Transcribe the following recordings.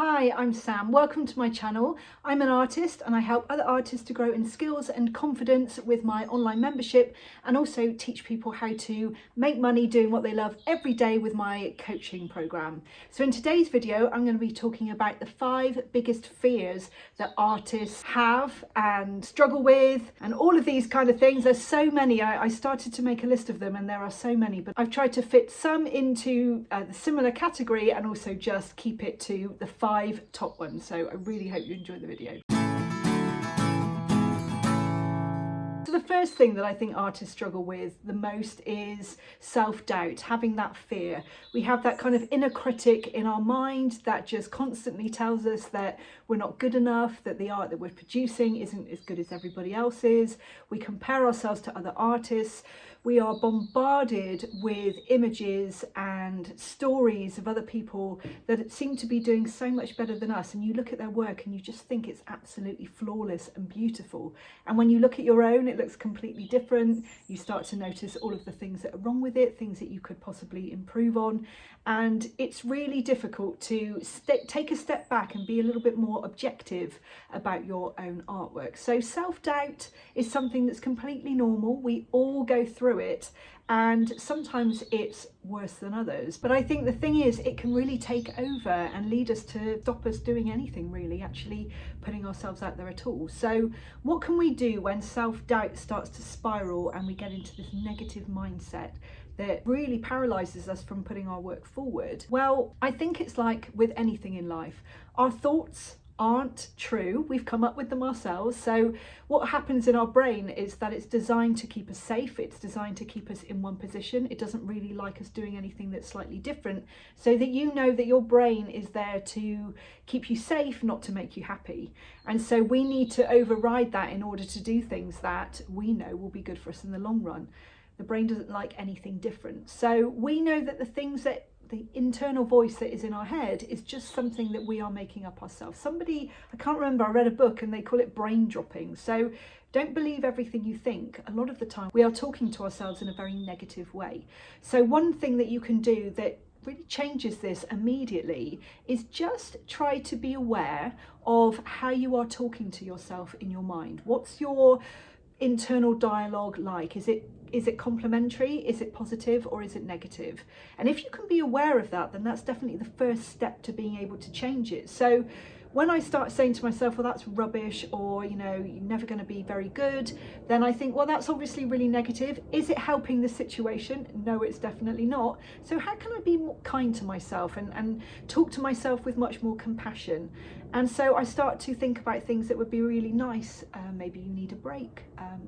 Hi, I'm Sam. Welcome to my channel. I'm an artist and I help other artists to grow in skills and confidence with my online membership, and also teach people how to make money doing what they love every day with my coaching program. So in today's video, I'm going to be talking about the 5 biggest fears that artists have and struggle with, and all of these kind of things. There's so many. I started to make a list of them and there are so many, but I've tried to fit some into the similar category and also just keep it to the 5 top ones. So I really hope you enjoy the video. So the first thing that I think artists struggle with the most is self-doubt, having that fear. We have that kind of inner critic in our mind that just constantly tells us that we're not good enough, that the art that we're producing isn't as good as everybody else's. We compare ourselves to other artists. We are bombarded with images and stories of other people that seem to be doing so much better than us, and you look at their work and you just think it's absolutely flawless and beautiful. And when you look at your own, it looks completely different. You start to notice all of the things that are wrong with it, things that you could possibly improve on. And it's really difficult to take a step back and be a little bit more objective about your own artwork. So self-doubt is something that's completely normal. We all go through it, and sometimes it's worse than others. But I think the thing is, it can really take over and lead us to stop us doing anything, really, actually putting ourselves out there at all. So what can we do when self-doubt starts to spiral and we get into this negative mindset that really paralyzes us from putting our work forward? Well, I think it's like with anything in life. Our thoughts aren't true. We've come up with them ourselves. So what happens in our brain is that it's designed to keep us safe. It's designed to keep us in one position. It doesn't really like us doing anything that's slightly different, so that you know that your brain is there to keep you safe, not to make you happy. And so we need to override that in order to do things that we know will be good for us in the long run. The brain doesn't like anything different. So we know that the internal voice that is in our head is just something that we are making up ourselves. I can't remember, I read a book and they call it brain dropping. So don't believe everything you think. A lot of the time we are talking to ourselves in a very negative way. So one thing that you can do that really changes this immediately is just try to be aware of how you are talking to yourself in your mind. What's your internal dialogue like? Is it complimentary? Is it positive, or is it negative? And if you can be aware of that, then that's definitely the first step to being able to change it. So when I start saying to myself, well, that's rubbish, or, you know, you're never going to be very good, then I think, well, that's obviously really negative. Is it helping the situation? No, it's definitely not. So how can I be more kind to myself and talk to myself with much more compassion? And so I start to think about things that would be really nice. Maybe you need a break.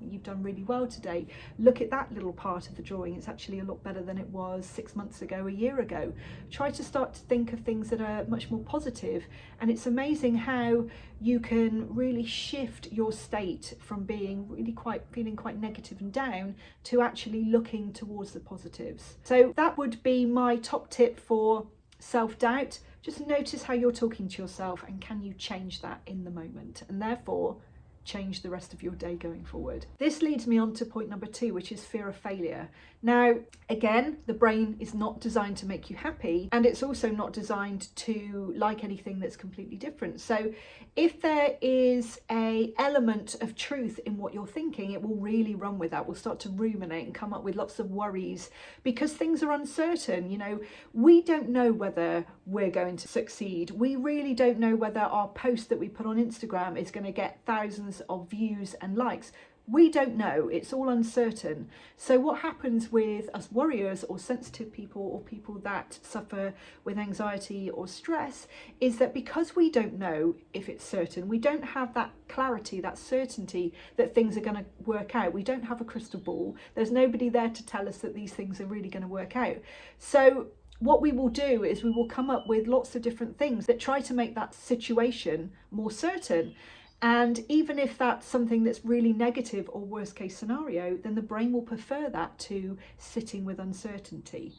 You've done really well today. Look at that little part of the drawing. It's actually a lot better than it was 6 months ago, a year ago. Try to start to think of things that are much more positive. And it's amazing how you can really shift your state from being feeling quite negative and down to actually looking towards the positives. So that would be my top tip for self-doubt. Just notice how you're talking to yourself, and can you change that in the moment, and therefore change the rest of your day going forward. This leads me on to point number 2, which is fear of failure. Now, again, the brain is not designed to make you happy, and it's also not designed to like anything that's completely different. So if there is an element of truth in what you're thinking, it will really run with that. We'll start to ruminate and come up with lots of worries because things are uncertain. You know, we don't know whether we're going to succeed. We really don't know whether our post that we put on Instagram is going to get thousands of views and likes. We don't know. It's all uncertain. So what happens with us warriors or sensitive people or people that suffer with anxiety or stress is that because we don't know if it's certain, we don't have that clarity, that certainty that things are going to work out. We don't have a crystal ball. There's nobody there to tell us that these things are really going to work out. So what we will do is we will come up with lots of different things that try to make that situation more certain. And even if that's something that's really negative or worst case scenario, then the brain will prefer that to sitting with uncertainty.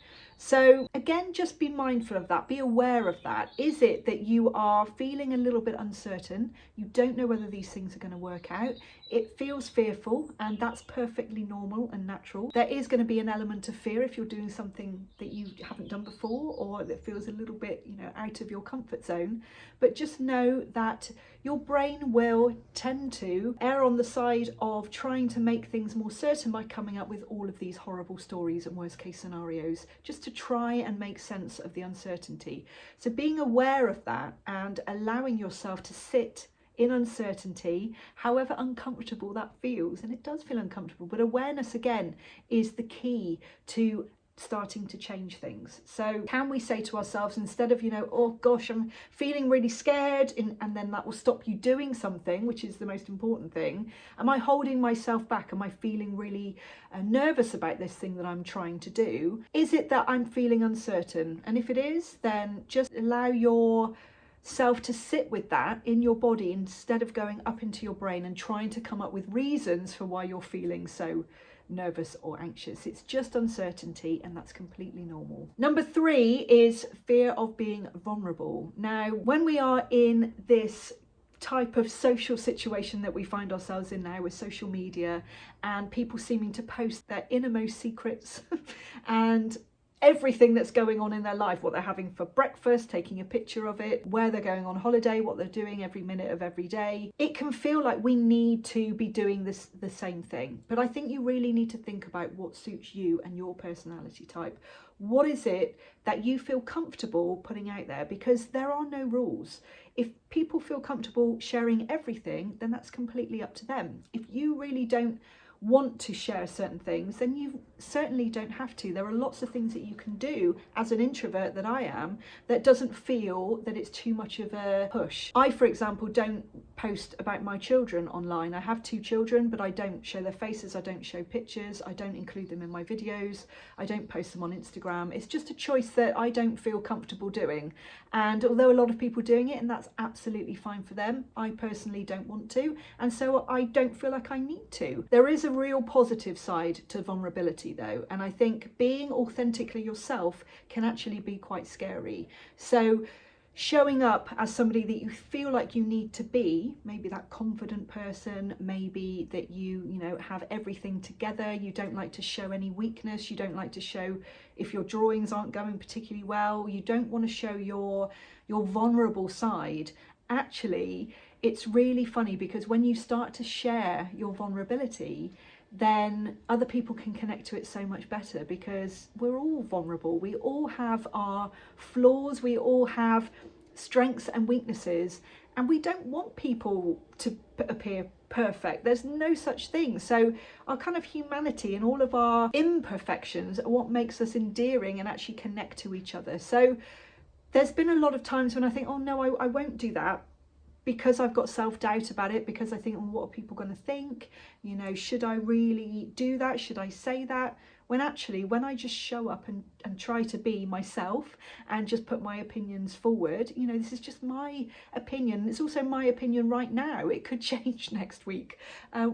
So again, just be mindful of that, be aware of that. Is it that you are feeling a little bit uncertain? You don't know whether these things are going to work out. It feels fearful, and that's perfectly normal and natural. There is going to be an element of fear if you're doing something that you haven't done before, or that feels a little bit, out of your comfort zone. But just know that your brain will tend to err on the side of trying to make things more certain by coming up with all of these horrible stories and worst case scenarios, just to try and make sense of the uncertainty. So being aware of that and allowing yourself to sit in uncertainty, however uncomfortable that feels, and it does feel uncomfortable, but awareness again is the key to starting to change things. So can we say to ourselves, instead of, oh gosh, I'm feeling really scared, and then that will stop you doing something, which is the most important thing. Am I holding myself back? Am I feeling really nervous about this thing that I'm trying to do? Is it that I'm feeling uncertain? And if it is, then just allow yourself to sit with that in your body instead of going up into your brain and trying to come up with reasons for why you're feeling so nervous or anxious. It's just uncertainty, and that's completely normal. Number 3 is fear of being vulnerable. Now, when we are in this type of social situation that we find ourselves in now with social media and people seeming to post their innermost secrets and everything that's going on in their life, what they're having for breakfast, taking a picture of it, where they're going on holiday, what they're doing every minute of every day. It can feel like we need to be doing the same thing. But I think you really need to think about what suits you and your personality type. What is it that you feel comfortable putting out there? Because there are no rules. If people feel comfortable sharing everything, then that's completely up to them. If you really don't want to share certain things, then you certainly don't have to. There are lots of things that you can do as an introvert that I am that doesn't feel that it's too much of a push. I, for example, don't post about my children online. I have 2 children, but I don't show their faces, I don't show pictures, I don't include them in my videos, I don't post them on Instagram. It's just a choice that I don't feel comfortable doing. And although a lot of people are doing it, and that's absolutely fine for them, I personally don't want to, and so I don't feel like I need to. There is a real positive side to vulnerability though, and I think being authentically yourself can actually be quite scary. So showing up as somebody that you feel like you need to be, maybe that confident person, maybe that you have everything together, you don't like to show any weakness, you don't like to show if your drawings aren't going particularly well, you don't want to show your vulnerable side. Actually, it's really funny because when you start to share your vulnerability, then other people can connect to it so much better, because we're all vulnerable. We all have our flaws, we all have strengths and weaknesses, and we don't want people to appear perfect. There's no such thing. So our kind of humanity and all of our imperfections are what makes us endearing and actually connect to each other. So there's been a lot of times when I think, oh no, I won't do that, because I've got self-doubt about it, because I think, oh, what are people going to think? Should I really do that? Should I say that? When actually, when I just show up and try to be myself and just put my opinions forward, this is just my opinion. It's also my opinion right now. It could change next week.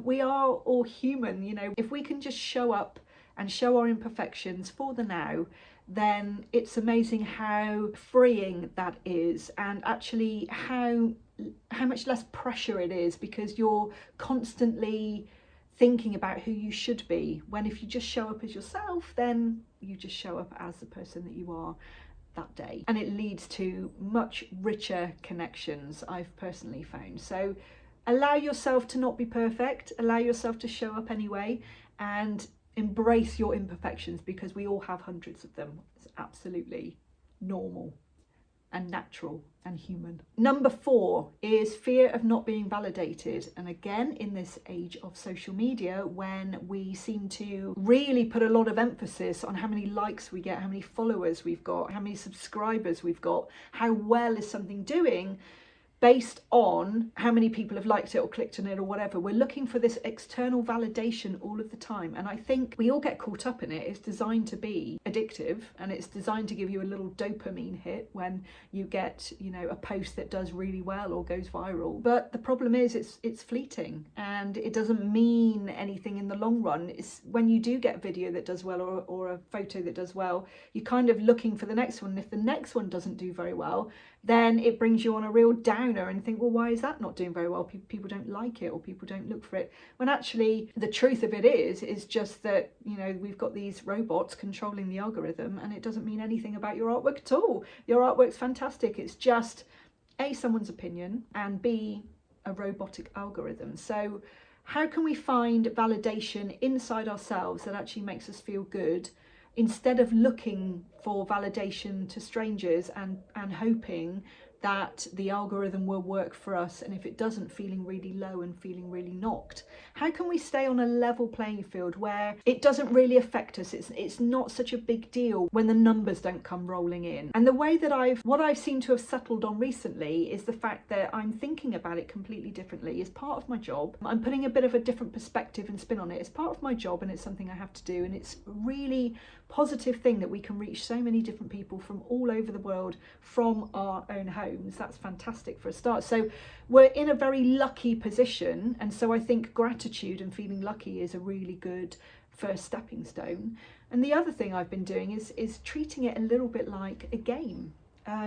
We are all human, If we can just show up and show our imperfections for the now, then it's amazing how freeing that is, and actually how much less pressure it is, because you're constantly thinking about who you should be, when if you just show up as yourself, then you just show up as the person that you are that day, and it leads to much richer connections, I've personally found. So allow yourself to not be perfect, allow yourself to show up anyway, and embrace your imperfections, because we all have hundreds of them. It's absolutely normal and natural and human. Number 4 is fear of not being validated. And again, in this age of social media, when we seem to really put a lot of emphasis on how many likes we get, how many followers we've got, how many subscribers we've got, how well is something doing, based on how many people have liked it or clicked on it or whatever. We're looking for this external validation all of the time. And I think we all get caught up in it. It's designed to be addictive, and it's designed to give you a little dopamine hit when you get, you know, a post that does really well or goes viral. But the problem is it's fleeting, and it doesn't mean anything in the long run. It's when you do get a video that does well or a photo that does well, you're kind of looking for the next one. And if the next one doesn't do very well, then it brings you on a real downer and think, well, why is that not doing very well? People don't like it, or people don't look for it. When actually the truth of it is just that, you know, we've got these robots controlling the algorithm, and it doesn't mean anything about your artwork at all. Your artwork's fantastic. It's just A, someone's opinion, and B, a robotic algorithm. So how can we find validation inside ourselves that actually makes us feel good, instead of looking for validation to strangers and hoping that the algorithm will work for us, and if it doesn't, feeling really low and feeling really knocked? How can we stay on a level playing field where it doesn't really affect us? It's not such a big deal when the numbers don't come rolling in. And the way that what I've seemed to have settled on recently is the fact that I'm thinking about it completely differently. As part of my job, I'm putting a bit of a different perspective and spin on it. It's part of my job, and it's something I have to do, and it's a really positive thing that we can reach so many different people from all over the world from our own homes. That's fantastic for a start. So we're in a very lucky position, and so I think gratitude and feeling lucky is a really good first stepping stone. And the other thing I've been doing is treating it a little bit like a game.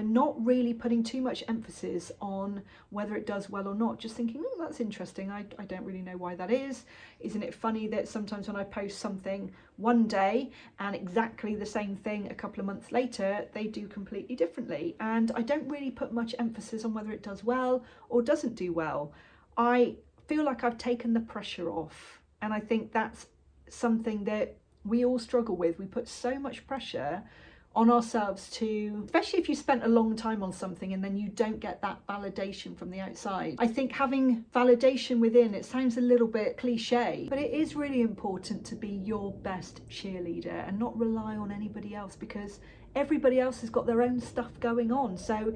Not really putting too much emphasis on whether it does well or not, just thinking, oh, that's interesting, I don't really know why that is. Isn't it funny that sometimes when I post something one day and exactly the same thing a couple of months later, they do completely differently? And I don't really put much emphasis on whether it does well or doesn't do well. I feel like I've taken the pressure off, and I think that's something that we all struggle with. We put so much pressure on ourselves to, especially if you spent a long time on something and then you don't get that validation from the outside. I think having validation within, it sounds a little bit cliche, but it is really important to be your best cheerleader and not rely on anybody else, because everybody else has got their own stuff going on. So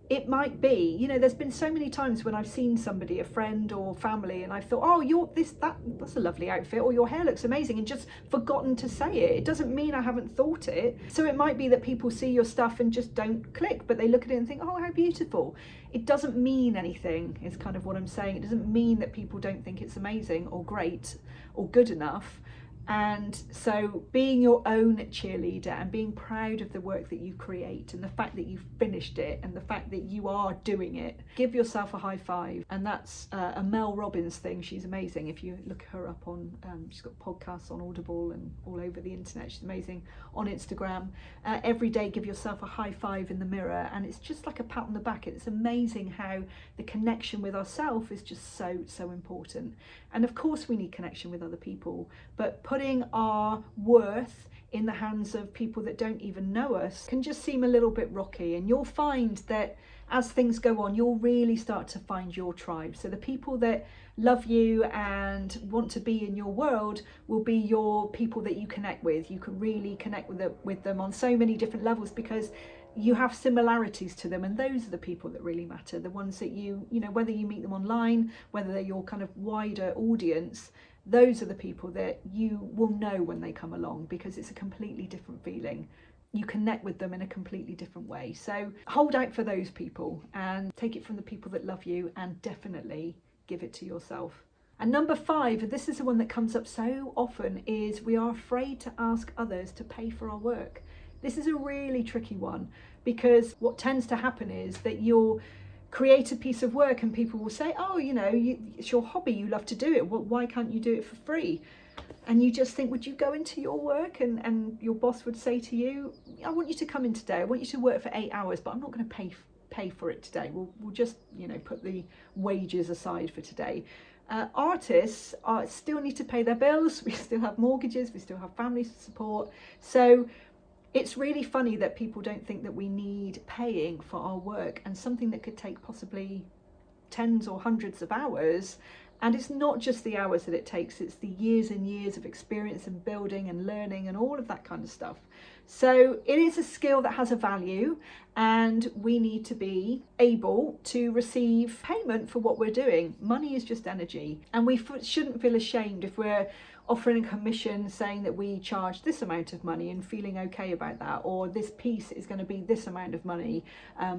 it might be, you know, there's been so many times when I've seen somebody, a friend or family, and I thought, oh, that's a lovely outfit, or your hair looks amazing, and just forgotten to say it. It doesn't mean I haven't thought it. So it might be that people see your stuff and just don't click, but they look at it and think, oh, how beautiful. It doesn't mean anything, is kind of what I'm saying. It doesn't mean that people don't think it's amazing or great or good enough. And so being your own cheerleader and being proud of the work that you create and the fact that you've finished it and the fact that you are doing it, give yourself a high five. And that's a Mel Robbins thing. She's amazing. If you look her up on, she's got podcasts on Audible and all over the internet. She's amazing on Instagram. Every day, give yourself a high five in the mirror, and it's just like a pat on the back. It's amazing how the connection with ourselves is just so important. And of course we need connection with other people, but putting our worth in the hands of people that don't even know us can just seem a little bit rocky. And you'll find that as things go on, you'll really start to find your tribe. So the people that love you and want to be in your world will be your people that you connect with. You can really connect with them on so many different levels, because you have similarities to them, and those are the people that really matter. The ones that you know, whether you meet them online, whether they're your kind of wider audience, those are the people that you will know when they come along, because it's a completely different feeling. You connect with them in a completely different way. So hold out for those people and take it from the people that love you, and definitely give it to yourself. And number 5, and this is the one that comes up so often, is we are afraid to ask others to pay for our work. This is a really tricky one, because what tends to happen is that you'll create a piece of work and people will say, oh, you know, it's your hobby, you love to do it, well, why can't you do it for free? And you just think, would you go into your work and your boss would say to you, I want you to come in today, I want you to work for 8 hours, but I'm not going to pay for it today. We'll just, you know, put the wages aside for today. Artists still need to pay their bills. We still have mortgages, we still have families to support. So it's really funny that people don't think that we need paying for our work, and something that could take possibly tens or hundreds of hours. And it's not just the hours that it takes, it's the years and years of experience and building and learning and all of that kind of stuff. So it is a skill that has a value, and we need to be able to receive payment for what we're doing. Money is just energy, and we shouldn't feel ashamed if we're offering a commission saying that we charge this amount of money and feeling okay about that, or this piece is going to be this amount of money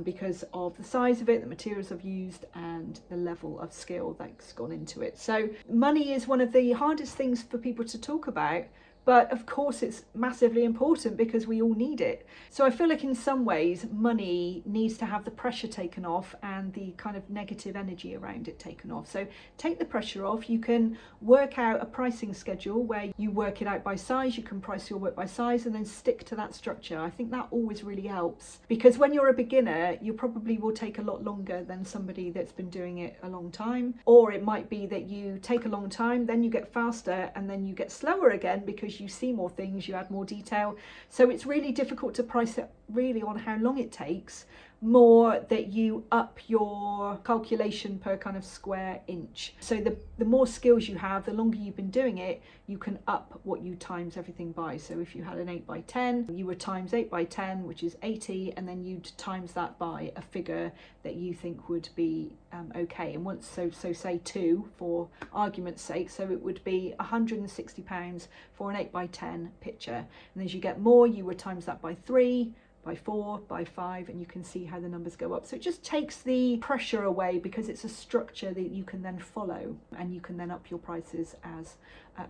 because of the size of it, the materials I've used, and the level of skill that's gone into it. So money is one of the hardest things for people to talk about, but of course it's massively important because we all need it. So I feel like in some ways money needs to have the pressure taken off and the kind of negative energy around it taken off. So take the pressure off. You can work out a pricing schedule where you work it out by size. You can price your work by size and then stick to that structure. I think that always really helps, because when you're a beginner, you probably will take a lot longer than somebody that's been doing it a long time. Or it might be that you take a long time, then you get faster, and then you get slower again because you see more things, you add more detail. So it's really difficult to price it really on how long it takes, more that you up your calculation per kind of square inch. So the more skills you have, the longer you've been doing it, you can up what you times everything by. So if you had an 8 by 10, you would times 8 by 10, which is 80, and then you'd times that by a figure that you think would be okay. And once, so say 2 for argument's sake, so it would be £160 for an 8 by 10 picture. And as you get more, you would times that by 3, by 4, by 5, and you can see how the numbers go up. So it just takes the pressure away because it's a structure that you can then follow, and you can then up your prices as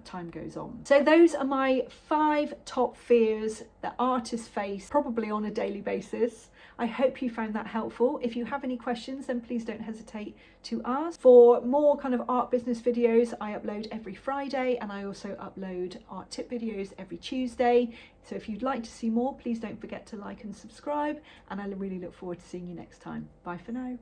time goes on. So those are my 5 top fears that artists face probably on a daily basis. I hope you found that helpful. If you have any questions, then please don't hesitate to ask. For more kind of art business videos, I upload every Friday, and I also upload art tip videos every Tuesday. So if you'd like to see more, please don't forget to like and subscribe, and I really look forward to seeing you next time. Bye for now.